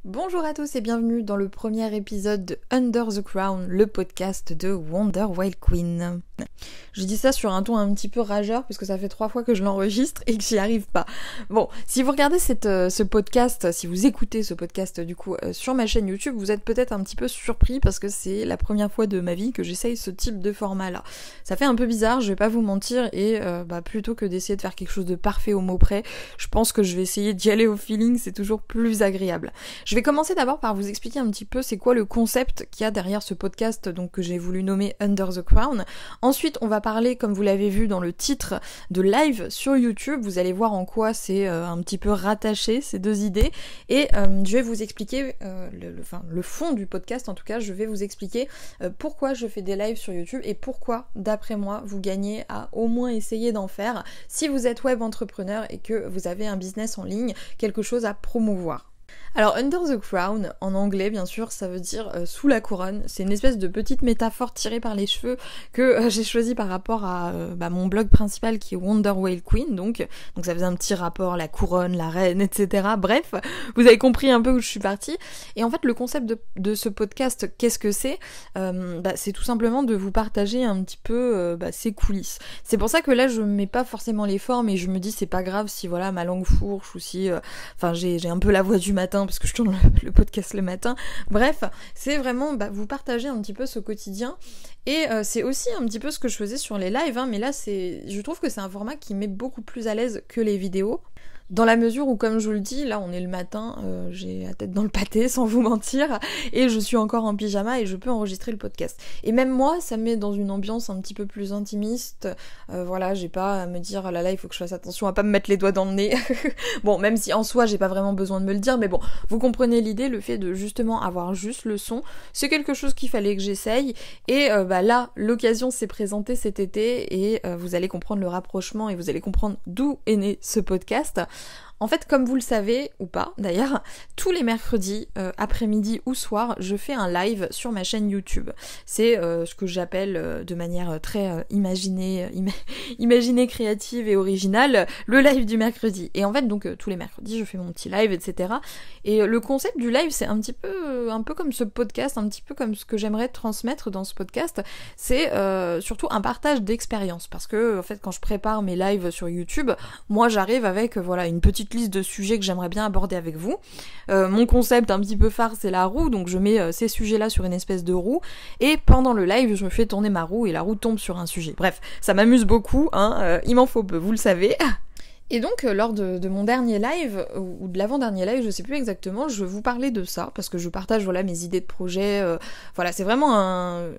Bonjour à tous et bienvenue dans le premier épisode de Under the Crown, le podcast de Wonder Wild Queen. Je dis ça sur un ton un petit peu rageur parce que ça fait 3 fois que je l'enregistre et que j'y arrive pas. Bon, si vous regardez ce podcast, si vous écoutez ce podcast du coup sur ma chaîne YouTube, vous êtes peut-être un petit peu surpris parce que c'est la première fois de ma vie que j'essaye ce type de format-là. Ça fait un peu bizarre, je vais pas vous mentir, et plutôt que d'essayer de faire quelque chose de parfait au mot près, je pense que je vais essayer d'y aller au feeling, c'est toujours plus agréable. Je vais commencer d'abord par vous expliquer un petit peu c'est quoi le concept qu'il y a derrière ce podcast donc que j'ai voulu nommer Under the Crown. Ensuite, on va parler, comme vous l'avez vu dans le titre, de live sur YouTube. Vous allez voir en quoi c'est un petit peu rattaché, ces deux idées. Et je vais vous expliquer le fond du podcast, en tout cas, je vais vous expliquer pourquoi je fais des lives sur YouTube et pourquoi, d'après moi, vous gagnez à au moins essayer d'en faire si vous êtes web entrepreneur et que vous avez un business en ligne, quelque chose à promouvoir. Alors, Under the Crown, en anglais bien sûr, ça veut dire sous la couronne. C'est une espèce de petite métaphore tirée par les cheveux que j'ai choisie par rapport à mon blog principal qui est Wonder Wild Queen, donc ça faisait un petit rapport, la couronne, la reine, etc. Bref, vous avez compris un peu où je suis partie. Et en fait, le concept de ce podcast, qu'est-ce que c'est ? C'est tout simplement de vous partager un petit peu ses coulisses. C'est pour ça que là, je mets pas forcément les formes et je me dis c'est pas grave si voilà ma langue fourche ou si j'ai un peu la voix du matin parce que je tourne le podcast le matin. Bref, c'est vraiment vous partager un petit peu ce quotidien et c'est aussi un petit peu ce que je faisais sur les lives, mais là je trouve que c'est un format qui met beaucoup plus à l'aise que les vidéos. Dans la mesure où, comme je vous le dis, là on est le matin, j'ai la tête dans le pâté sans vous mentir, et je suis encore en pyjama et je peux enregistrer le podcast. Et même moi, ça me met dans une ambiance un petit peu plus intimiste, j'ai pas à me dire, oh là là, il faut que je fasse attention à pas me mettre les doigts dans le nez. Bon, même si en soi j'ai pas vraiment besoin de me le dire, mais bon, vous comprenez l'idée, le fait de justement avoir juste le son, c'est quelque chose qu'il fallait que j'essaye, et là, l'occasion s'est présentée cet été, et vous allez comprendre le rapprochement, et vous allez comprendre d'où est né ce podcast. En fait, comme vous le savez, ou pas d'ailleurs, tous les mercredis, après-midi ou soir, je fais un live sur ma chaîne YouTube. C'est ce que j'appelle de manière très imaginée, créative et originale, le live du mercredi. Et en fait, donc tous les mercredis, je fais mon petit live, etc. Et le concept du live, c'est un peu comme ce podcast, un petit peu comme ce que j'aimerais transmettre dans ce podcast. C'est surtout un partage d'expérience. Parce que, en fait, quand je prépare mes lives sur YouTube, moi, j'arrive avec, une petite liste de sujets que j'aimerais bien aborder avec vous. Mon concept un petit peu phare, c'est la roue, donc je mets ces sujets-là sur une espèce de roue, et pendant le live, je me fais tourner ma roue, et la roue tombe sur un sujet. Bref, ça m'amuse beaucoup, il m'en faut peu, vous le savez. Et donc, lors de mon dernier live, ou de l'avant-dernier live, je sais plus exactement, je vous parlais de ça, parce que je partage, mes idées de projet, c'est vraiment un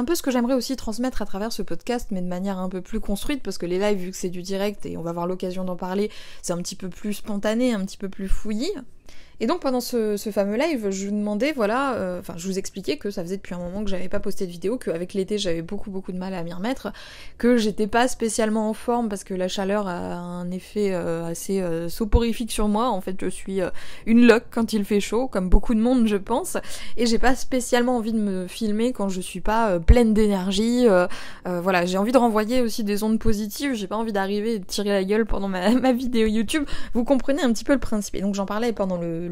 peu ce que j'aimerais aussi transmettre à travers ce podcast, mais de manière un peu plus construite, parce que les lives, vu que c'est du direct, et on va avoir l'occasion d'en parler, c'est un petit peu plus spontané, un petit peu plus fouillis. Et donc pendant ce fameux live, je vous demandais, je vous expliquais que ça faisait depuis un moment que j'avais pas posté de vidéo, qu'avec l'été j'avais beaucoup de mal à m'y remettre, que j'étais pas spécialement en forme parce que la chaleur a un effet assez soporifique sur moi. En fait, je suis une loque quand il fait chaud, comme beaucoup de monde je pense, et j'ai pas spécialement envie de me filmer quand je suis pas pleine d'énergie. J'ai envie de renvoyer aussi des ondes positives, j'ai pas envie d'arriver et de tirer la gueule pendant ma vidéo YouTube. Vous comprenez un petit peu le principe. Et donc j'en parlais pendant le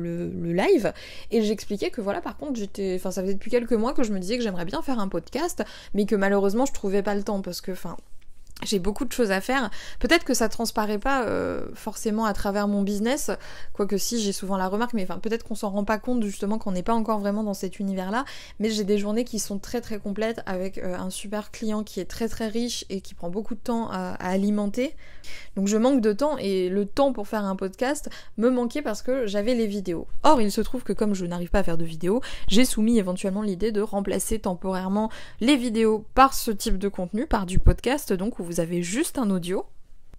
live, et j'expliquais que par contre ça faisait depuis quelques mois que je me disais que j'aimerais bien faire un podcast, mais que malheureusement je trouvais pas le temps parce que j'ai beaucoup de choses à faire. Peut-être que ça transparaît pas forcément à travers mon business, quoique si, j'ai souvent la remarque, mais peut-être qu'on s'en rend pas compte justement qu'on n'est pas encore vraiment dans cet univers-là, mais j'ai des journées qui sont très très complètes avec un super client qui est très très riche et qui prend beaucoup de temps à alimenter. Donc je manque de temps, et le temps pour faire un podcast me manquait parce que j'avais les vidéos. Or, il se trouve que comme je n'arrive pas à faire de vidéos, j'ai soumis éventuellement l'idée de remplacer temporairement les vidéos par ce type de contenu, par du podcast, donc où vous avez juste un audio,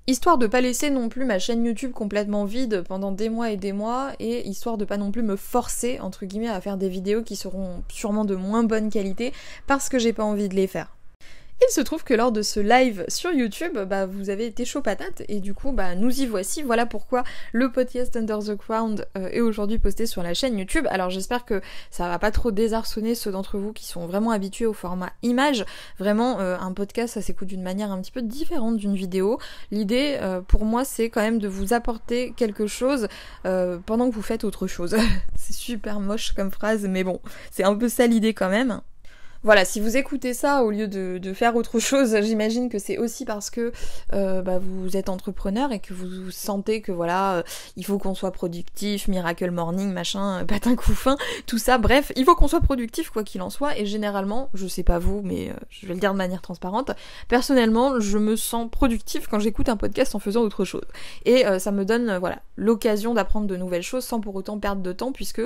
histoire de pas laisser non plus ma chaîne YouTube complètement vide pendant des mois, et histoire de pas non plus me forcer, entre guillemets, à faire des vidéos qui seront sûrement de moins bonne qualité parce que j'ai pas envie de les faire. Il se trouve que lors de ce live sur YouTube, vous avez été chaud patate et du coup nous y voici. Voilà pourquoi le podcast Under the Crown est aujourd'hui posté sur la chaîne YouTube. Alors j'espère que ça va pas trop désarçonner ceux d'entre vous qui sont vraiment habitués au format image. Vraiment un podcast ça s'écoute d'une manière un petit peu différente d'une vidéo. L'idée pour moi c'est quand même de vous apporter quelque chose pendant que vous faites autre chose. C'est super moche comme phrase mais bon, c'est un peu ça l'idée quand même. Voilà, si vous écoutez ça au lieu de faire autre chose, j'imagine que c'est aussi parce que vous êtes entrepreneur et que vous sentez que voilà, il faut qu'on soit productif, miracle morning, machin, patin couffin, tout ça, bref, il faut qu'on soit productif quoi qu'il en soit, et généralement, je sais pas vous, mais je vais le dire de manière transparente, personnellement, je me sens productif quand j'écoute un podcast en faisant autre chose. Et ça me donne, l'occasion d'apprendre de nouvelles choses sans pour autant perdre de temps, puisque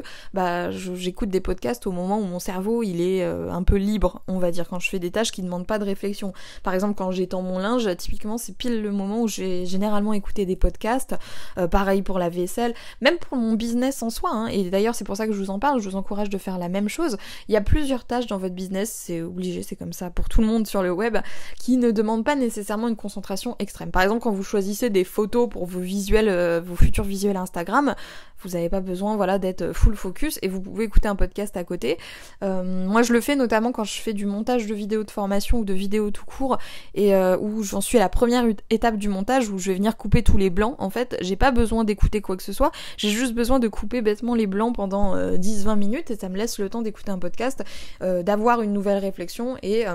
j'écoute des podcasts au moment où mon cerveau, il est un peu libre, on va dire, quand je fais des tâches qui ne demandent pas de réflexion. Par exemple, quand j'étends mon linge, typiquement, c'est pile le moment où j'ai généralement écouté des podcasts, pareil pour la vaisselle, même pour mon business en soi, hein. Et d'ailleurs, c'est pour ça que je vous en parle, je vous encourage de faire la même chose. Il y a plusieurs tâches dans votre business, c'est obligé, c'est comme ça pour tout le monde sur le web, qui ne demandent pas nécessairement une concentration extrême. Par exemple, quand vous choisissez des photos pour vos visuels, vos futurs visuels Instagram, vous n'avez pas besoin d'être full focus et vous pouvez écouter un podcast à côté. Moi je le fais notamment quand je fais du montage de vidéos de formation ou de vidéos tout court et où j'en suis à la première étape du montage où je vais venir couper tous les blancs. En fait, j'ai pas besoin d'écouter quoi que ce soit, j'ai juste besoin de couper bêtement les blancs pendant 10-20 minutes et ça me laisse le temps d'écouter un podcast, d'avoir une nouvelle réflexion et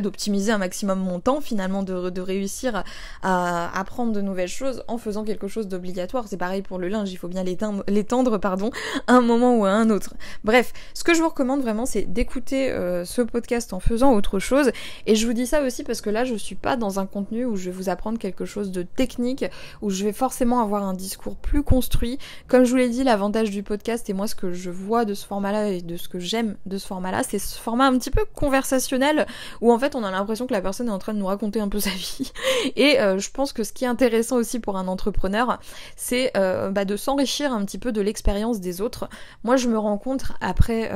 d'optimiser un maximum mon temps, finalement de réussir à apprendre de nouvelles choses en faisant quelque chose d'obligatoire. C'est pareil pour le linge, il faut bien l'étendre à un moment ou à un autre. Bref, ce que je vous recommande vraiment, c'est d'écouter ce podcast en faisant autre chose. Et je vous dis ça aussi parce que là, je suis pas dans un contenu où je vais vous apprendre quelque chose de technique, où je vais forcément avoir un discours plus construit. Comme je vous l'ai dit, l'avantage du podcast et moi, ce que je vois de ce format-là et de ce que j'aime de ce format-là, c'est ce format un petit peu conversationnel où en fait on a l'impression que la personne est en train de nous raconter un peu sa vie. Et je pense que ce qui est intéressant aussi pour un entrepreneur, c'est de s'enrichir un petit peu de l'expérience des autres. Moi je me rends compte après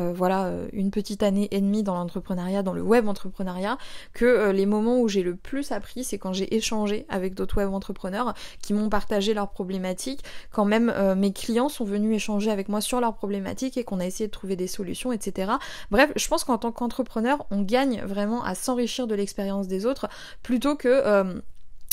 une petite année et demie dans l'entrepreneuriat, dans le web entrepreneuriat, que les moments où j'ai le plus appris, c'est quand j'ai échangé avec d'autres web entrepreneurs qui m'ont partagé leurs problématiques, quand même mes clients sont venus échanger avec moi sur leurs problématiques et qu'on a essayé de trouver des solutions, etc. Bref, je pense qu'en tant qu'entrepreneur, on gagne vraiment à s'enrichir de l'expérience des autres plutôt que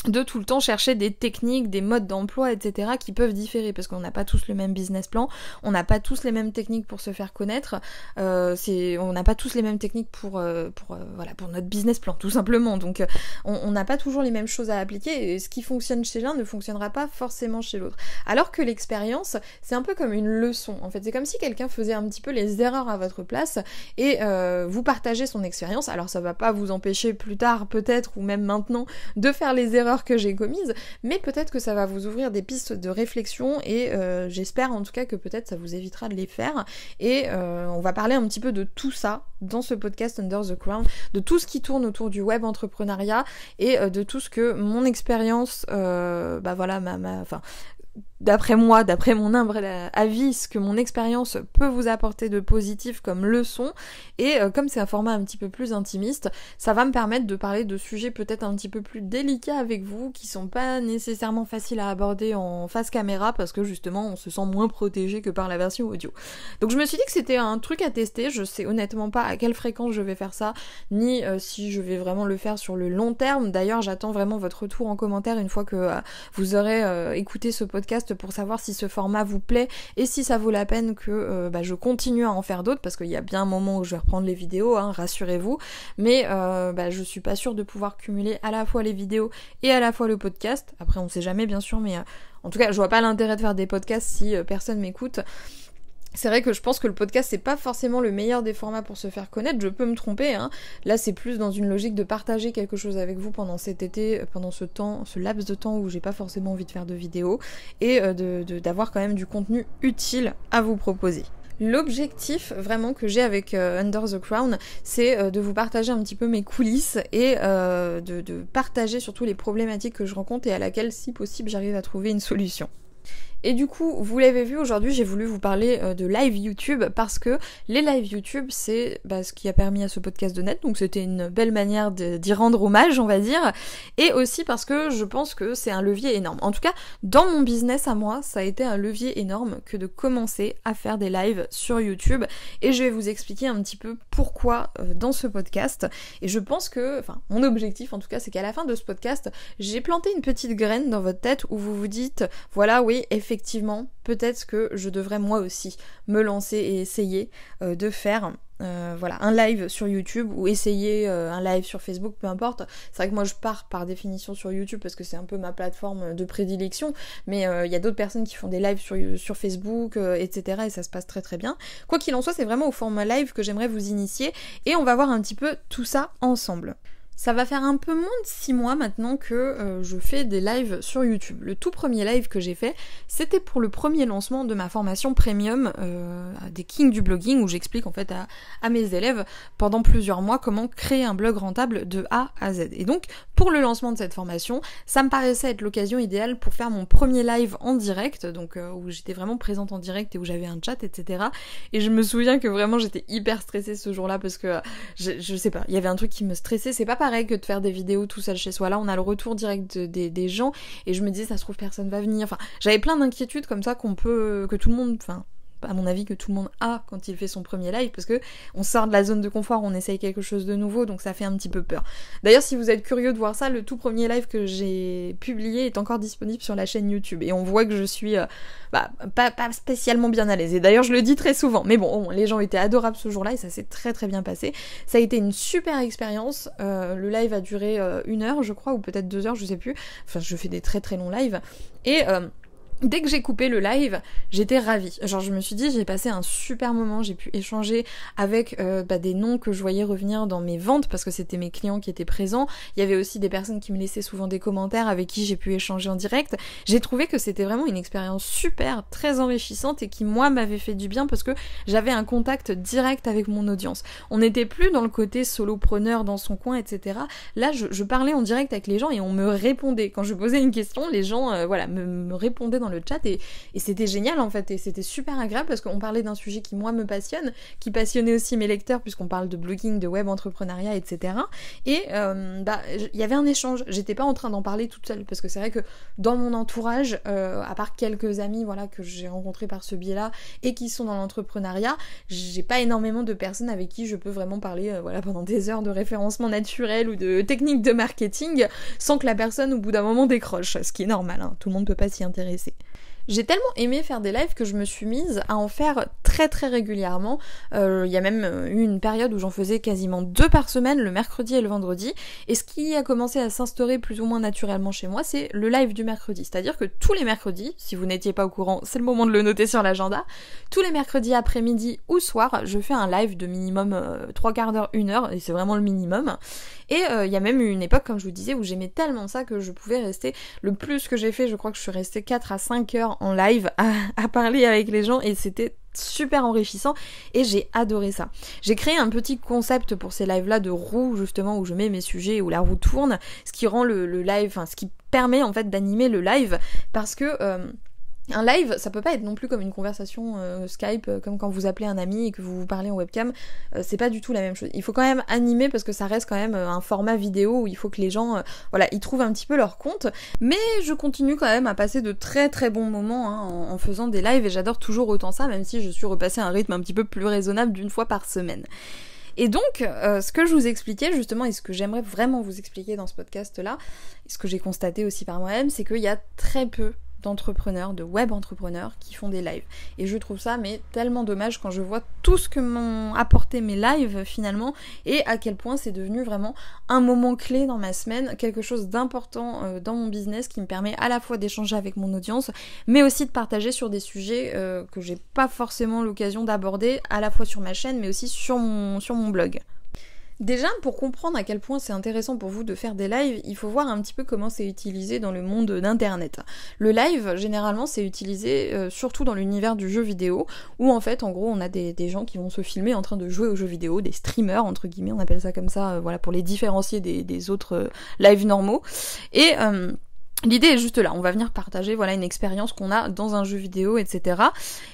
de tout le temps chercher des techniques, des modes d'emploi, etc. qui peuvent différer parce qu'on n'a pas tous le même business plan, on n'a pas tous les mêmes techniques pour se faire connaître, on n'a pas tous les mêmes techniques pour notre business plan tout simplement. Donc on n'a pas toujours les mêmes choses à appliquer et ce qui fonctionne chez l'un ne fonctionnera pas forcément chez l'autre. Alors que l'expérience, c'est un peu comme une leçon. En fait, c'est comme si quelqu'un faisait un petit peu les erreurs à votre place et vous partagez son expérience. Alors ça va pas vous empêcher plus tard peut-être ou même maintenant de faire les erreurs que j'ai commises, mais peut-être que ça va vous ouvrir des pistes de réflexion et j'espère en tout cas que peut-être ça vous évitera de les faire et on va parler un petit peu de tout ça dans ce podcast Under the Crown, de tout ce qui tourne autour du web entrepreneuriat et de tout ce que mon expérience d'après moi, d'après mon humble avis, ce que mon expérience peut vous apporter de positif comme leçon, et comme c'est un format un petit peu plus intimiste, ça va me permettre de parler de sujets peut-être un petit peu plus délicats avec vous, qui sont pas nécessairement faciles à aborder en face caméra, parce que justement on se sent moins protégé que par la version audio. Donc je me suis dit que c'était un truc à tester, je sais honnêtement pas à quelle fréquence je vais faire ça, ni si je vais vraiment le faire sur le long terme. D'ailleurs j'attends vraiment votre retour en commentaire une fois que vous aurez écouté ce podcast pour savoir si ce format vous plaît et si ça vaut la peine que je continue à en faire d'autres, parce qu'il y a bien un moment où je vais reprendre les vidéos, hein, rassurez-vous, mais je suis pas sûre de pouvoir cumuler à la fois les vidéos et à la fois le podcast. Après on sait jamais bien sûr, mais en tout cas je vois pas l'intérêt de faire des podcasts si personne m'écoute. C'est vrai que je pense que le podcast c'est pas forcément le meilleur des formats pour se faire connaître, je peux me tromper, hein. Là c'est plus dans une logique de partager quelque chose avec vous pendant cet été, pendant ce laps de temps où j'ai pas forcément envie de faire de vidéos, et d'avoir quand même du contenu utile à vous proposer. L'objectif vraiment que j'ai avec Under the Crown, c'est de vous partager un petit peu mes coulisses et de partager surtout les problématiques que je rencontre et à laquelle si possible j'arrive à trouver une solution. Et du coup, vous l'avez vu, aujourd'hui j'ai voulu vous parler de live YouTube parce que les live YouTube c'est ce qui a permis à ce podcast de naître, donc c'était une belle manière d'y rendre hommage, on va dire, et aussi parce que je pense que c'est un levier énorme. En tout cas, dans mon business à moi, ça a été un levier énorme que de commencer à faire des lives sur YouTube, et je vais vous expliquer un petit peu pourquoi dans ce podcast. Et je pense que, mon objectif en tout cas, c'est qu'à la fin de ce podcast, j'ai planté une petite graine dans votre tête où vous vous dites, voilà, oui, effectivement, peut-être que je devrais moi aussi me lancer et essayer de faire un live sur YouTube ou essayer un live sur Facebook, peu importe. C'est vrai que moi je pars par définition sur YouTube parce que c'est un peu ma plateforme de prédilection, mais il y a d'autres personnes qui font des lives sur Facebook, etc. et ça se passe très très bien. Quoi qu'il en soit, c'est vraiment au format live que j'aimerais vous initier et on va voir un petit peu tout ça ensemble. Ça va faire un peu moins de 6 mois maintenant que je fais des lives sur YouTube. Le tout premier live que j'ai fait, c'était pour le premier lancement de ma formation premium des Kings du blogging, où j'explique en fait à mes élèves pendant plusieurs mois comment créer un blog rentable de A à Z. Et donc, pour le lancement de cette formation, ça me paraissait être l'occasion idéale pour faire mon premier live en direct, donc où j'étais vraiment présente en direct et où j'avais un chat, etc. Et je me souviens que vraiment j'étais hyper stressée ce jour-là parce que je sais pas, il y avait un truc qui me stressait. C'est pas pareil que de faire des vidéos tout seul chez soi. Là, on a le retour direct des gens et je me disais, ça se trouve, personne va venir. Enfin, j'avais plein d'inquiétudes comme ça que tout le monde, à mon avis, que tout le monde a quand il fait son premier live, parce que on sort de la zone de confort, on essaye quelque chose de nouveau, donc ça fait un petit peu peur. D'ailleurs, si vous êtes curieux de voir ça, le tout premier live que j'ai publié est encore disponible sur la chaîne YouTube, et on voit que je suis pas spécialement bien à l'aise. Et d'ailleurs, je le dis très souvent, mais bon, les gens étaient adorables ce jour-là, et ça s'est très très bien passé. Ça a été une super expérience. Le live a duré 1 heure, je crois, ou peut-être 2 heures, je sais plus. Enfin, je fais des très très longs lives, et dès que j'ai coupé le live, j'étais ravie. Genre, je me suis dit, j'ai passé un super moment, j'ai pu échanger avec des noms que je voyais revenir dans mes ventes, parce que c'était mes clients qui étaient présents. Il y avait aussi des personnes qui me laissaient souvent des commentaires avec qui j'ai pu échanger en direct. J'ai trouvé que c'était vraiment une expérience super, très enrichissante et qui, moi, m'avait fait du bien parce que j'avais un contact direct avec mon audience. On n'était plus dans le côté solopreneur dans son coin, etc. Là, je parlais en direct avec les gens et on me répondait. Quand je posais une question, les gens me répondaient dans le chat et c'était génial en fait, et c'était super agréable parce qu'on parlait d'un sujet qui moi me passionne, qui passionnait aussi mes lecteurs puisqu'on parle de blogging, de web entrepreneuriat, etc. Et il y avait un échange, j'étais pas en train d'en parler toute seule parce que c'est vrai que dans mon entourage, à part quelques amis que j'ai rencontrés par ce biais-là et qui sont dans l'entrepreneuriat, j'ai pas énormément de personnes avec qui je peux vraiment parler pendant des heures de référencement naturel ou de techniques de marketing sans que la personne au bout d'un moment décroche, ce qui est normal, hein, tout le monde peut pas s'y intéresser. J'ai tellement aimé faire des lives que je me suis mise à en faire très très régulièrement. Il y a même eu une période où j'en faisais quasiment 2 par semaine, le mercredi et le vendredi. Et ce qui a commencé à s'instaurer plus ou moins naturellement chez moi, c'est le live du mercredi. C'est-à-dire que tous les mercredis, si vous n'étiez pas au courant, c'est le moment de le noter sur l'agenda, tous les mercredis après-midi ou soir, je fais un live de minimum 3/4 d'heure, 1 heure, et c'est vraiment le minimum. Et il y a même eu une époque, comme je vous disais, où j'aimais tellement ça que je pouvais rester, le plus que j'ai fait, je crois que je suis restée 4 à 5 heures en live à parler avec les gens, et c'était super enrichissant et j'ai adoré ça. J'ai créé un petit concept pour ces lives là de roue justement, où je mets mes sujets, où la roue tourne, ce qui rend le live, ce qui permet en fait d'animer le live, parce que un live, ça peut pas être non plus comme une conversation Skype, comme quand vous appelez un ami et que vous vous parlez en webcam, c'est pas du tout la même chose. Il faut quand même animer parce que ça reste quand même un format vidéo où il faut que les gens, ils trouvent un petit peu leur compte. Mais je continue quand même à passer de très très bons moments en faisant des lives, et j'adore toujours autant ça, même si je suis repassée à un rythme un petit peu plus raisonnable d'1 fois par semaine. Et donc, ce que je vous expliquais justement, et ce que j'aimerais vraiment vous expliquer dans ce podcast-là, et ce que j'ai constaté aussi par moi-même, c'est qu'il y a très peu d'entrepreneurs, de web entrepreneurs qui font des lives. Et je trouve ça tellement dommage quand je vois tout ce que m'ont apporté mes lives finalement, et à quel point c'est devenu vraiment un moment clé dans ma semaine, quelque chose d'important dans mon business qui me permet à la fois d'échanger avec mon audience, mais aussi de partager sur des sujets que j'ai pas forcément l'occasion d'aborder, à la fois sur ma chaîne mais aussi sur mon blog. Déjà, pour comprendre à quel point c'est intéressant pour vous de faire des lives, il faut voir un petit peu comment c'est utilisé dans le monde d'internet. Le live, généralement, c'est utilisé surtout dans l'univers du jeu vidéo, où en fait, en gros, on a des gens qui vont se filmer en train de jouer aux jeux vidéo, des streamers, entre guillemets, on appelle ça comme ça, pour les différencier des autres lives normaux. Et L'idée est juste là, on va venir partager voilà une expérience qu'on a dans un jeu vidéo, etc.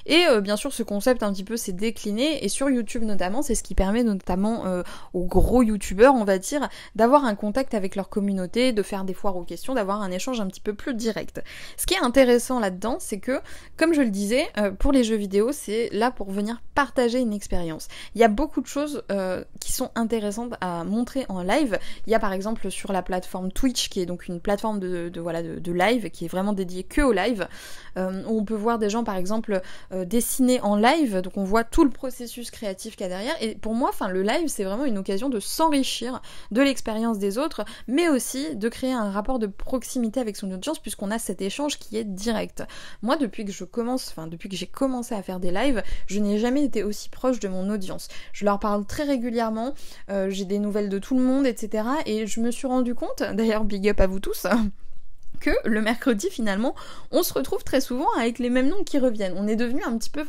Et bien sûr ce concept un petit peu s'est décliné, et sur YouTube notamment, c'est ce qui permet notamment aux gros youtubeurs, on va dire, d'avoir un contact avec leur communauté, de faire des foires aux questions, d'avoir un échange un petit peu plus direct. Ce qui est intéressant là-dedans, c'est que, comme je le disais, pour les jeux vidéo, c'est là pour venir partager une expérience. Il y a beaucoup de choses qui sont intéressantes à montrer en live. Il y a par exemple sur la plateforme Twitch, qui est donc une plateforme de live, qui est vraiment dédiée que au live, où on peut voir des gens par exemple dessiner en live, donc on voit tout le processus créatif qu'il y a derrière, et pour moi, le live c'est vraiment une occasion de s'enrichir de l'expérience des autres, mais aussi de créer un rapport de proximité avec son audience, puisqu'on a cet échange qui est direct. Moi, depuis que j'ai commencé à faire des lives, je n'ai jamais été aussi proche de mon audience. Je leur parle très régulièrement, j'ai des nouvelles de tout le monde, etc. Et je me suis rendu compte, d'ailleurs big up à vous tous, que le mercredi finalement on se retrouve très souvent avec les mêmes noms qui reviennent. On est devenu un petit peu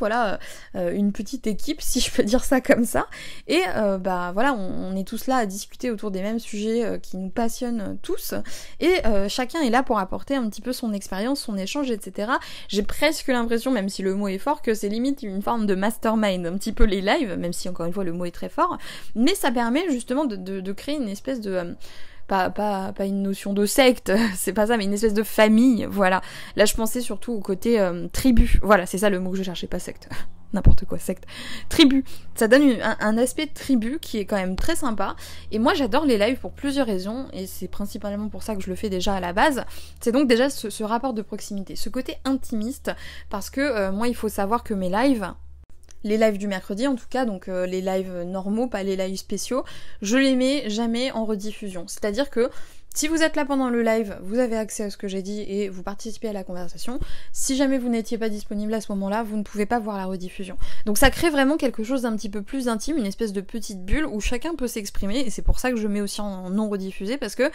une petite équipe, si je peux dire ça comme ça, et on est tous là à discuter autour des mêmes sujets qui nous passionnent tous, et chacun est là pour apporter un petit peu son expérience, son échange, etc. J'ai presque l'impression, même si le mot est fort, que c'est limite une forme de mastermind, un petit peu les lives, même si encore une fois le mot est très fort, mais ça permet justement de créer une espèce de... Pas une notion de secte, c'est pas ça, mais une espèce de famille, voilà. Là, je pensais surtout au côté tribu, voilà, c'est ça le mot que je cherchais, pas secte. N'importe quoi, secte. Tribu. Ça donne un aspect de tribu qui est quand même très sympa. Et moi, j'adore les lives pour plusieurs raisons, et c'est principalement pour ça que je le fais déjà à la base. C'est donc déjà ce rapport de proximité, ce côté intimiste, parce que moi, il faut savoir que mes lives... Les lives du mercredi en tout cas, donc les lives normaux, pas les lives spéciaux, je les mets jamais en rediffusion. C'est-à-dire que si vous êtes là pendant le live, vous avez accès à ce que j'ai dit et vous participez à la conversation. Si jamais vous n'étiez pas disponible à ce moment-là, vous ne pouvez pas voir la rediffusion. Donc ça crée vraiment quelque chose d'un petit peu plus intime, une espèce de petite bulle où chacun peut s'exprimer, et c'est pour ça que je mets aussi en non rediffusé, parce que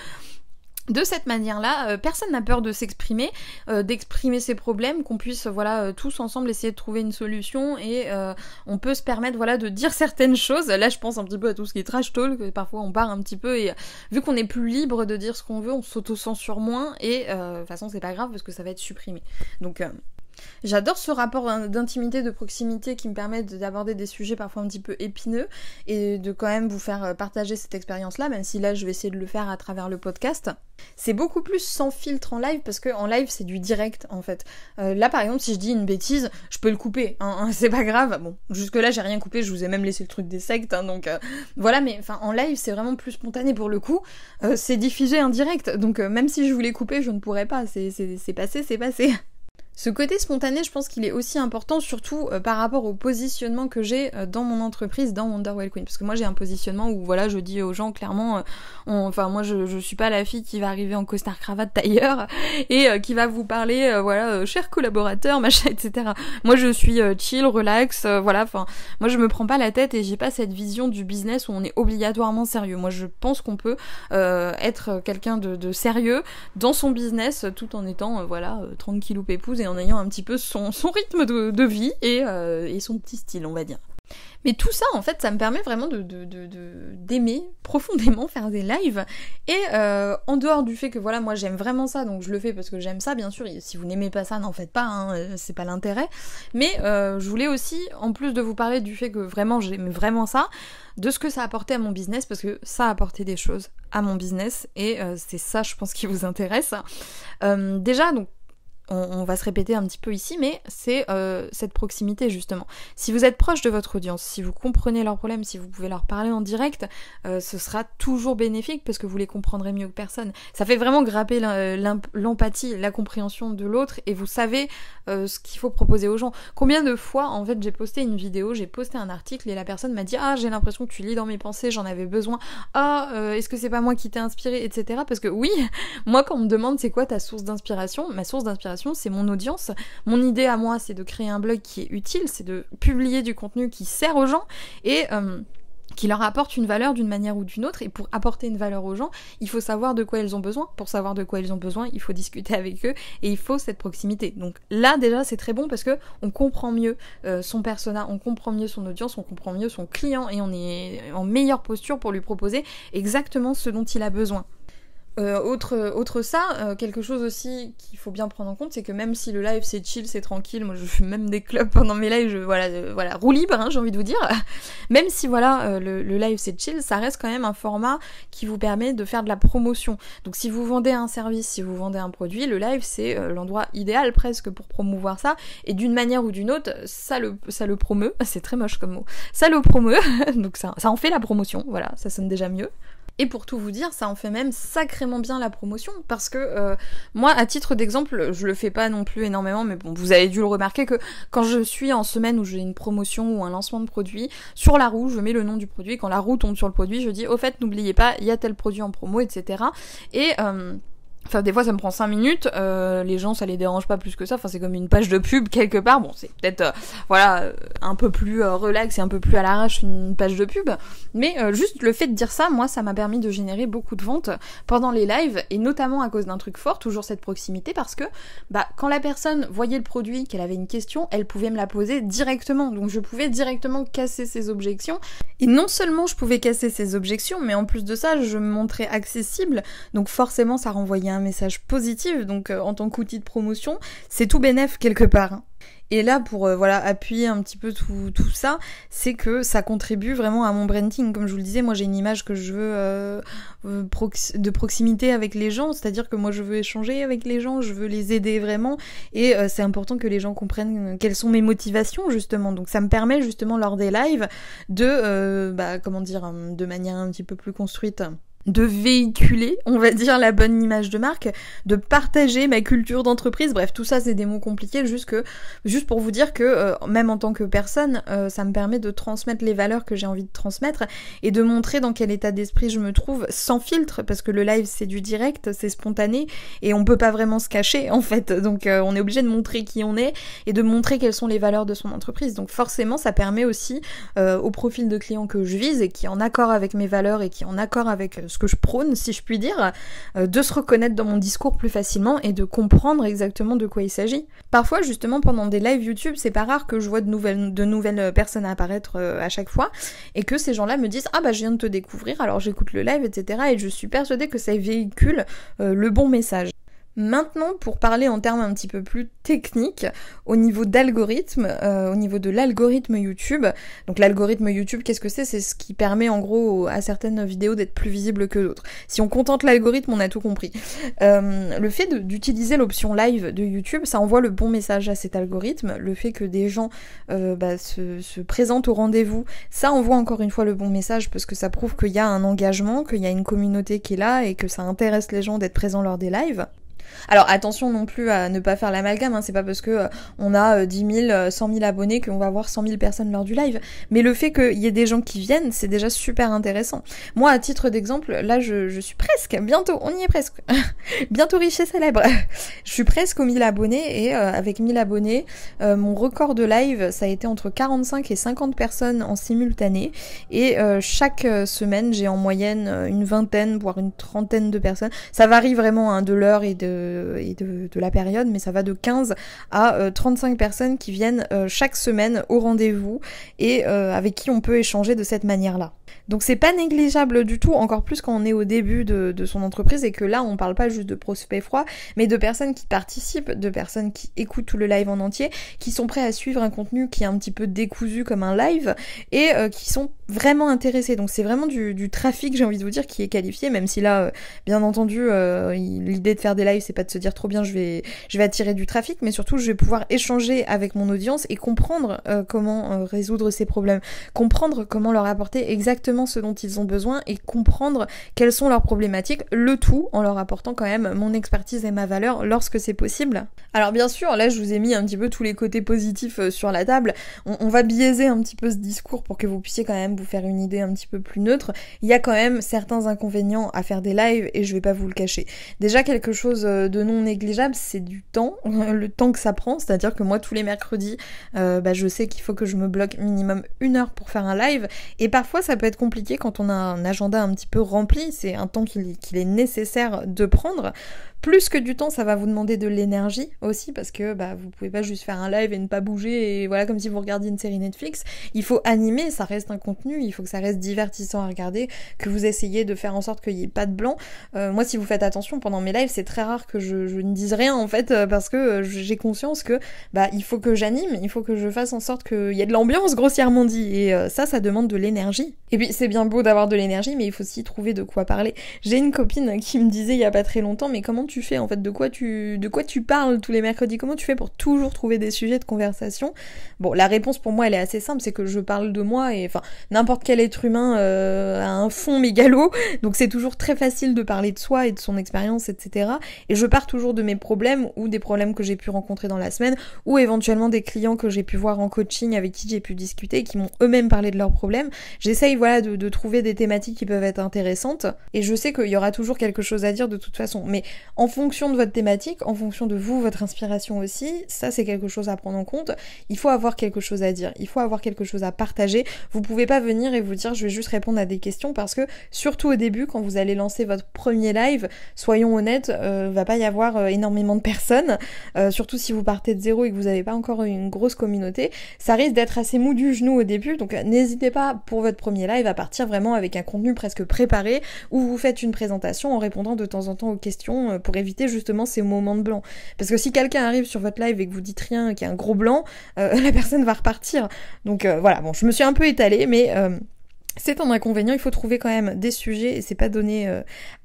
de cette manière-là, personne n'a peur de s'exprimer, d'exprimer ses problèmes, qu'on puisse tous ensemble essayer de trouver une solution, et on peut se permettre de dire certaines choses. Là, je pense un petit peu à tout ce qui est trash talk, parfois on part un petit peu, et vu qu'on est plus libre de dire ce qu'on veut, on s'auto-censure moins, et de toute façon c'est pas grave parce que ça va être supprimé. Donc j'adore ce rapport d'intimité, de proximité qui me permet d'aborder des sujets parfois un petit peu épineux, et de quand même vous faire partager cette expérience-là, même si là je vais essayer de le faire à travers le podcast. C'est beaucoup plus sans filtre en live, parce que en live c'est du direct en fait. Là par exemple, si je dis une bêtise, je peux le couper, c'est pas grave. Bon, jusque là j'ai rien coupé, je vous ai même laissé le truc des sectes, donc voilà, mais en live c'est vraiment plus spontané pour le coup. C'est diffusé en direct, donc même si je voulais couper, je ne pourrais pas, c'est passé, c'est passé. Ce côté spontané, je pense qu'il est aussi important, surtout par rapport au positionnement que j'ai dans mon entreprise, dans Wonder Well Queen. Parce que moi j'ai un positionnement où je dis aux gens clairement, moi je suis pas la fille qui va arriver en costard cravate tailleur et qui va vous parler, chers collaborateurs, machin, etc. Moi je suis chill, relax, moi je me prends pas la tête, et j'ai pas cette vision du business où on est obligatoirement sérieux. Moi je pense qu'on peut être quelqu'un de sérieux dans son business tout en étant tranquille ou pépouze, et en ayant un petit peu son rythme de vie et son petit style, on va dire. Mais tout ça, en fait, ça me permet vraiment d'aimer profondément faire des lives, et en dehors du fait que moi j'aime vraiment ça, donc je le fais parce que j'aime ça, bien sûr, et si vous n'aimez pas ça, n'en faites pas, c'est pas l'intérêt, mais je voulais aussi, en plus de vous parler du fait que vraiment j'aime vraiment ça, de ce que ça a apporté à mon business, parce que ça a apporté des choses à mon business, et c'est ça, je pense, qui vous intéresse. Déjà, donc, on va se répéter un petit peu ici, mais c'est cette proximité justement. Si vous êtes proche de votre audience, si vous comprenez leurs problèmes, si vous pouvez leur parler en direct, ce sera toujours bénéfique parce que vous les comprendrez mieux que personne. Ça fait vraiment grapper l'empathie, la compréhension de l'autre, et vous savez ce qu'il faut proposer aux gens. Combien de fois, en fait, j'ai posté une vidéo, j'ai posté un article, et la personne m'a dit « Ah, j'ai l'impression que tu lis dans mes pensées, j'en avais besoin. Ah, est-ce que c'est pas moi qui t'ai inspiré, etc. » Parce que oui, moi quand on me demande c'est quoi ta source d'inspiration, ma source d'inspiration c'est mon audience. Mon idée à moi c'est de créer un blog qui est utile, c'est de publier du contenu qui sert aux gens, et qui leur apporte une valeur d'une manière ou d'une autre. Et pour apporter une valeur aux gens, il faut savoir de quoi ils ont besoin. Pour savoir de quoi ils ont besoin, il faut discuter avec eux, et il faut cette proximité. Donc là déjà c'est très bon, parce que on comprend mieux son persona, on comprend mieux son audience, on comprend mieux son client, et on est en meilleure posture pour lui proposer exactement ce dont il a besoin. Autre ça, quelque chose aussi qu'il faut bien prendre en compte, c'est que même si le live c'est chill, c'est tranquille, moi je fais même des clubs pendant mes lives, voilà, roue libre, hein, j'ai envie de vous dire. Même si voilà, le live c'est chill, ça reste quand même un format qui vous permet de faire de la promotion. Donc si vous vendez un service, si vous vendez un produit, le live c'est l'endroit idéal presque pour promouvoir ça, et d'une manière ou d'une autre, ça le promeut, c'est très moche comme mot, ça le promeut, donc ça en fait la promotion, voilà, ça sonne déjà mieux. Et pour tout vous dire, ça en fait même sacrément bien la promotion, parce que moi, à titre d'exemple, je le fais pas non plus énormément, mais bon, vous avez dû le remarquer que quand je suis en semaine où j'ai une promotion ou un lancement de produit, sur la roue, je mets le nom du produit, quand la roue tombe sur le produit, je dis, au fait, n'oubliez pas, il y a tel produit en promo, etc. Et... Enfin, des fois, ça me prend 5 minutes, les gens, ça les dérange pas plus que ça, enfin, c'est comme une page de pub, quelque part, bon, c'est peut-être, un peu plus relax et un peu plus à l'arrache une page de pub, mais juste le fait de dire ça, moi, ça m'a permis de générer beaucoup de ventes pendant les lives, et notamment à cause d'un truc fort, toujours cette proximité, parce que, quand la personne voyait le produit, qu'elle avait une question, elle pouvait me la poser directement, donc je pouvais directement casser ses objections, et non seulement je pouvais casser ses objections, mais en plus de ça, je me montrais accessible, donc forcément, ça renvoyait un message positif, donc en tant qu'outil de promotion, c'est tout bénef quelque part. Hein. Et là, pour appuyer un petit peu tout ça, c'est que ça contribue vraiment à mon branding. Comme je vous le disais, moi j'ai une image que je veux de proximité avec les gens, c'est-à-dire que moi je veux échanger avec les gens, je veux les aider vraiment, et c'est important que les gens comprennent quelles sont mes motivations justement. Donc ça me permet justement lors des lives de, de manière un petit peu plus construite, de véhiculer, on va dire, la bonne image de marque, de partager ma culture d'entreprise, bref, tout ça c'est des mots compliqués, juste pour vous dire que même en tant que personne, ça me permet de transmettre les valeurs que j'ai envie de transmettre et de montrer dans quel état d'esprit je me trouve, sans filtre, parce que le live c'est du direct, c'est spontané, et on peut pas vraiment se cacher en fait, donc on est obligé de montrer qui on est et de montrer quelles sont les valeurs de son entreprise, donc forcément ça permet aussi au profil de client que je vise et qui est en accord avec mes valeurs et qui est en accord avec ce que je prône, si je puis dire, de se reconnaître dans mon discours plus facilement et de comprendre exactement de quoi il s'agit. Parfois, justement, pendant des lives YouTube, c'est pas rare que je vois de nouvelles personnes apparaître à chaque fois, et que ces gens-là me disent « Ah bah je viens de te découvrir, alors j'écoute le live, etc. » Et je suis persuadée que ça véhicule le bon message. Maintenant, pour parler en termes un petit peu plus techniques, au niveau d'algorithme, au niveau de l'algorithme YouTube, donc l'algorithme YouTube, qu'est-ce que c'est ? C'est ce qui permet en gros à certaines vidéos d'être plus visibles que d'autres. Si on contente l'algorithme, on a tout compris. Le fait d'utiliser l'option live de YouTube, ça envoie le bon message à cet algorithme. Le fait que des gens se présentent au rendez-vous, ça envoie encore une fois le bon message, parce que ça prouve qu'il y a un engagement, qu'il y a une communauté qui est là et que ça intéresse les gens d'être présents lors des lives. Alors attention non plus à ne pas faire l'amalgame, hein, c'est pas parce que on a 10 000, 100 000 abonnés qu'on va avoir 100 000 personnes lors du live, mais le fait qu'il y ait des gens qui viennent, c'est déjà super intéressant. Moi, à titre d'exemple, là je suis presque, bientôt, on y est presque, bientôt riche et célèbre, je suis presque aux 1000 abonnés, et avec 1000 abonnés, mon record de live, ça a été entre 45 et 50 personnes en simultané, et chaque semaine, j'ai en moyenne une vingtaine, voire une trentaine de personnes, ça varie vraiment hein, de l'heure et de la période, mais ça va de 15 à 35 personnes qui viennent chaque semaine au rendez-vous et avec qui on peut échanger de cette manière-là. Donc c'est pas négligeable du tout, encore plus quand on est au début de son entreprise et que là on parle pas juste de prospects froids, mais de personnes qui participent, de personnes qui écoutent tout le live en entier, qui sont prêts à suivre un contenu qui est un petit peu décousu comme un live et qui sont vraiment intéressés. Donc c'est vraiment du trafic, j'ai envie de vous dire, qui est qualifié, même si là, bien entendu, l'idée de faire des lives, c'est pas de se dire trop bien, je vais attirer du trafic, mais surtout je vais pouvoir échanger avec mon audience et comprendre comment résoudre ces problèmes, comprendre comment leur apporter exactement ce dont ils ont besoin et comprendre quelles sont leurs problématiques, le tout en leur apportant quand même mon expertise et ma valeur lorsque c'est possible. Alors bien sûr, là je vous ai mis un petit peu tous les côtés positifs sur la table, on va biaiser un petit peu ce discours pour que vous puissiez quand même vous faire une idée un petit peu plus neutre. Il y a quand même certains inconvénients à faire des lives et je vais pas vous le cacher. Déjà quelque chose de non négligeable, c'est du temps, le temps que ça prend, c'est-à-dire que moi tous les mercredis, je sais qu'il faut que je me bloque minimum 1 heure pour faire un live et parfois ça peut être être compliqué quand on a un agenda un petit peu rempli, c'est un temps qu'il est nécessaire de prendre. Plus que du temps, ça va vous demander de l'énergie aussi, parce que vous pouvez pas juste faire un live et ne pas bouger, et voilà, comme si vous regardiez une série Netflix. Il faut animer, ça reste un contenu, il faut que ça reste divertissant à regarder, que vous essayez de faire en sorte qu'il n'y ait pas de blanc. Moi, si vous faites attention, pendant mes lives, c'est très rare que je ne dise rien, en fait, parce que j'ai conscience que il faut que j'anime, il faut que je fasse en sorte qu'il y ait de l'ambiance, grossièrement dit, et ça demande de l'énergie. Et puis, c'est bien beau d'avoir de l'énergie, mais il faut aussi trouver de quoi parler. J'ai une copine qui me disait il y a pas très longtemps, mais comment tu fais en fait, de quoi tu parles tous les mercredis, comment tu fais pour toujours trouver des sujets de conversation? Bon, la réponse pour moi elle est assez simple, c'est que je parle de moi, et enfin n'importe quel être humain a un fond mégalo, donc c'est toujours très facile de parler de soi et de son expérience, etc. Et je pars toujours de mes problèmes, ou des problèmes que j'ai pu rencontrer dans la semaine, ou éventuellement des clients que j'ai pu voir en coaching, avec qui j'ai pu discuter, et qui m'ont eux-mêmes parlé de leurs problèmes. J'essaye voilà de trouver des thématiques qui peuvent être intéressantes, et je sais qu'il y aura toujours quelque chose à dire de toute façon, mais en fonction de votre thématique, en fonction de vous, votre inspiration aussi, ça c'est quelque chose à prendre en compte. Il faut avoir quelque chose à dire, il faut avoir quelque chose à partager. Vous pouvez pas venir et vous dire je vais juste répondre à des questions, parce que surtout au début, quand vous allez lancer votre premier live, soyons honnêtes, va pas y avoir énormément de personnes, surtout si vous partez de zéro et que vous n'avez pas encore une grosse communauté, ça risque d'être assez mou du genou au début, donc n'hésitez pas pour votre premier live à partir vraiment avec un contenu presque préparé, où vous faites une présentation en répondant de temps en temps aux questions, pour éviter justement ces moments de blanc. Parce que si quelqu'un arrive sur votre live et que vous dites rien, qu'il y a un gros blanc, la personne va repartir. Donc voilà, bon, je me suis un peu étalée, mais c'est un inconvénient, il faut trouver quand même des sujets, et c'est pas donné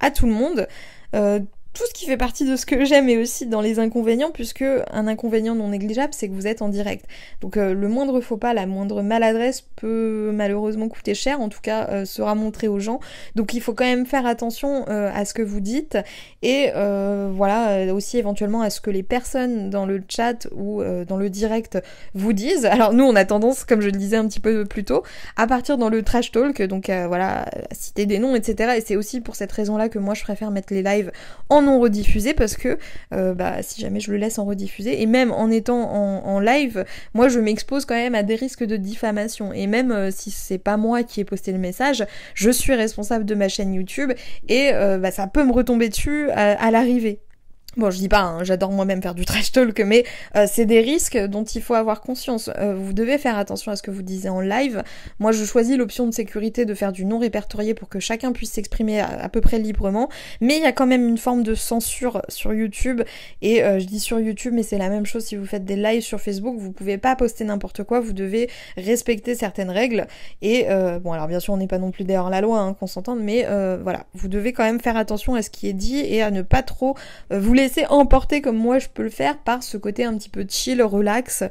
à tout le monde. Tout ce qui fait partie de ce que j'aime est aussi dans les inconvénients, puisque un inconvénient non négligeable, c'est que vous êtes en direct. Donc le moindre faux pas, la moindre maladresse peut malheureusement coûter cher, en tout cas sera montré aux gens. Donc il faut quand même faire attention à ce que vous dites, et voilà, aussi éventuellement à ce que les personnes dans le chat ou dans le direct vous disent. Alors nous on a tendance, comme je le disais un petit peu plus tôt, à partir dans le trash talk, donc voilà, à citer des noms, etc. Et c'est aussi pour cette raison-là que moi je préfère mettre les lives en non rediffusé, parce que si jamais je le laisse en rediffusé, et même en étant en live, moi je m'expose quand même à des risques de diffamation, et même si c'est pas moi qui ai posté le message, je suis responsable de ma chaîne YouTube, et ça peut me retomber dessus à l'arrivée. Bon, je dis pas, hein, j'adore moi-même faire du trash talk, mais c'est des risques dont il faut avoir conscience. Vous devez faire attention à ce que vous disiez en live. Moi, je choisis l'option de sécurité de faire du non répertorié pour que chacun puisse s'exprimer à peu près librement, mais il y a quand même une forme de censure sur YouTube, et je dis sur YouTube, mais c'est la même chose si vous faites des lives sur Facebook, vous pouvez pas poster n'importe quoi, vous devez respecter certaines règles, et bon, alors bien sûr, on n'est pas non plus derrière la loi, hein, qu'on s'entende, mais voilà, vous devez quand même faire attention à ce qui est dit, et à ne pas trop vous laisser emporter, comme moi je peux le faire, par ce côté un petit peu chill, relax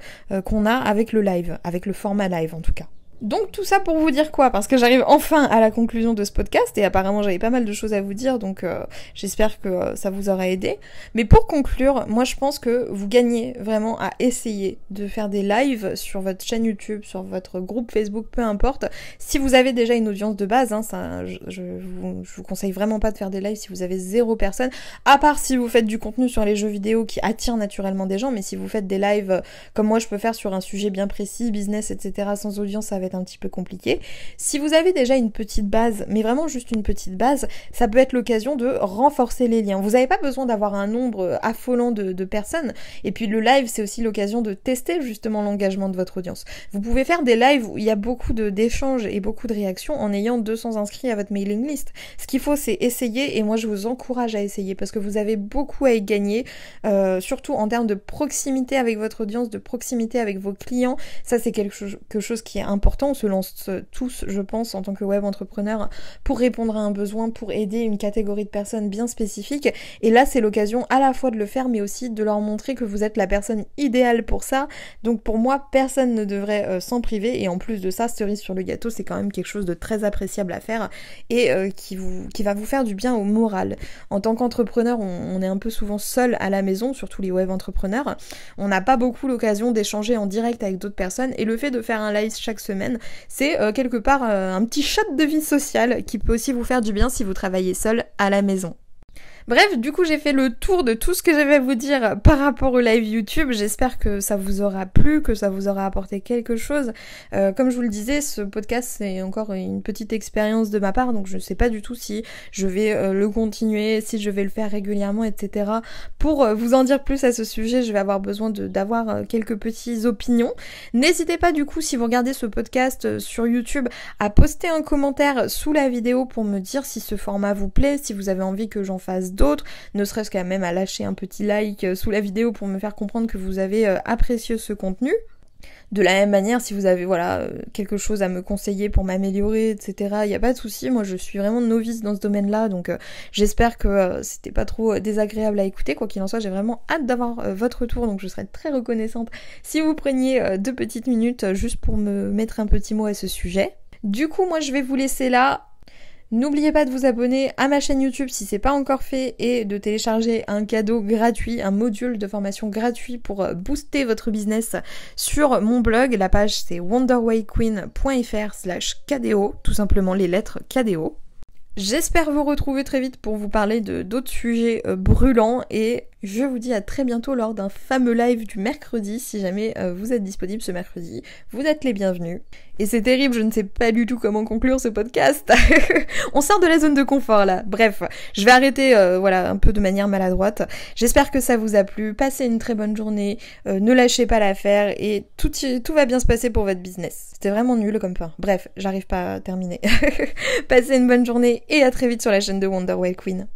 qu'on a avec le live, avec le format live en tout cas. Donc tout ça pour vous dire quoi? Parce que j'arrive enfin à la conclusion de ce podcast, et apparemment j'avais pas mal de choses à vous dire, donc j'espère que ça vous aura aidé. Mais pour conclure, moi je pense que vous gagnez vraiment à essayer de faire des lives sur votre chaîne YouTube, sur votre groupe Facebook, peu importe. Si vous avez déjà une audience de base, hein, je vous conseille vraiment pas de faire des lives si vous avez 0 personne, à part si vous faites du contenu sur les jeux vidéo qui attire naturellement des gens, mais si vous faites des lives comme moi je peux faire sur un sujet bien précis, business, etc., sans audience, ça va être un petit peu compliqué. Si vous avez déjà une petite base, mais vraiment juste une petite base, ça peut être l'occasion de renforcer les liens. Vous n'avez pas besoin d'avoir un nombre affolant de personnes, et puis le live c'est aussi l'occasion de tester justement l'engagement de votre audience. Vous pouvez faire des lives où il y a beaucoup d'échanges et beaucoup de réactions en ayant 200 inscrits à votre mailing list. Ce qu'il faut c'est essayer, et moi je vous encourage à essayer, parce que vous avez beaucoup à y gagner, surtout en termes de proximité avec votre audience, de proximité avec vos clients. Ça c'est quelque chose qui est important. On se lance tous, je pense, en tant que web entrepreneur pour répondre à un besoin, pour aider une catégorie de personnes bien spécifique. Et là, c'est l'occasion à la fois de le faire, mais aussi de leur montrer que vous êtes la personne idéale pour ça. Donc pour moi, personne ne devrait s'en priver. Et en plus de ça, cerise sur le gâteau, c'est quand même quelque chose de très appréciable à faire, et qui va vous faire du bien au moral. En tant qu'entrepreneur, on est un peu souvent seul à la maison, surtout les web entrepreneurs. On n'a pas beaucoup l'occasion d'échanger en direct avec d'autres personnes, et le fait de faire un live chaque semaine, c'est quelque part un petit shot de vie sociale qui peut aussi vous faire du bien si vous travaillez seul à la maison. Bref, du coup j'ai fait le tour de tout ce que j'avais à vous dire par rapport au live YouTube. J'espère que ça vous aura plu, que ça vous aura apporté quelque chose. Comme je vous le disais, ce podcast c'est encore une petite expérience de ma part, donc je sais pas du tout si je vais le continuer, si je vais le faire régulièrement, etc. Pour vous en dire plus à ce sujet, je vais avoir besoin d'avoir quelques petites opinions. N'hésitez pas du coup, si vous regardez ce podcast sur YouTube, à poster un commentaire sous la vidéo pour me dire si ce format vous plaît, si vous avez envie que j'en fasse d'autres, ne serait-ce qu'à même à lâcher un petit like sous la vidéo pour me faire comprendre que vous avez apprécié ce contenu. De la même manière, si vous avez quelque chose à me conseiller pour m'améliorer, etc., il n'y a pas de souci. Moi, je suis vraiment novice dans ce domaine-là, donc j'espère que c'était pas trop désagréable à écouter. Quoi qu'il en soit, j'ai vraiment hâte d'avoir votre retour, donc je serais très reconnaissante si vous preniez 2 petites minutes juste pour me mettre un petit mot à ce sujet. Du coup, moi, je vais vous laisser là. N'oubliez pas de vous abonner à ma chaîne YouTube si c'est pas encore fait et de télécharger un cadeau gratuit, un module de formation gratuit pour booster votre business sur mon blog. La page c'est wonderwayqueen.fr/KDO, tout simplement les lettres KDO. J'espère vous retrouver très vite pour vous parler de d'autres sujets brûlants et je vous dis à très bientôt lors d'un fameux live du mercredi. Si jamais vous êtes disponible ce mercredi, vous êtes les bienvenus. Et c'est terrible, je ne sais pas du tout comment conclure ce podcast. On sort de la zone de confort là. Bref, je vais arrêter un peu de manière maladroite. J'espère que ça vous a plu. Passez une très bonne journée. Ne lâchez pas l'affaire et tout va bien se passer pour votre business. C'était vraiment nul comme fin. Bref, j'arrive pas à terminer. Passez une bonne journée et à très vite sur la chaîne de Wonder Whale Queen.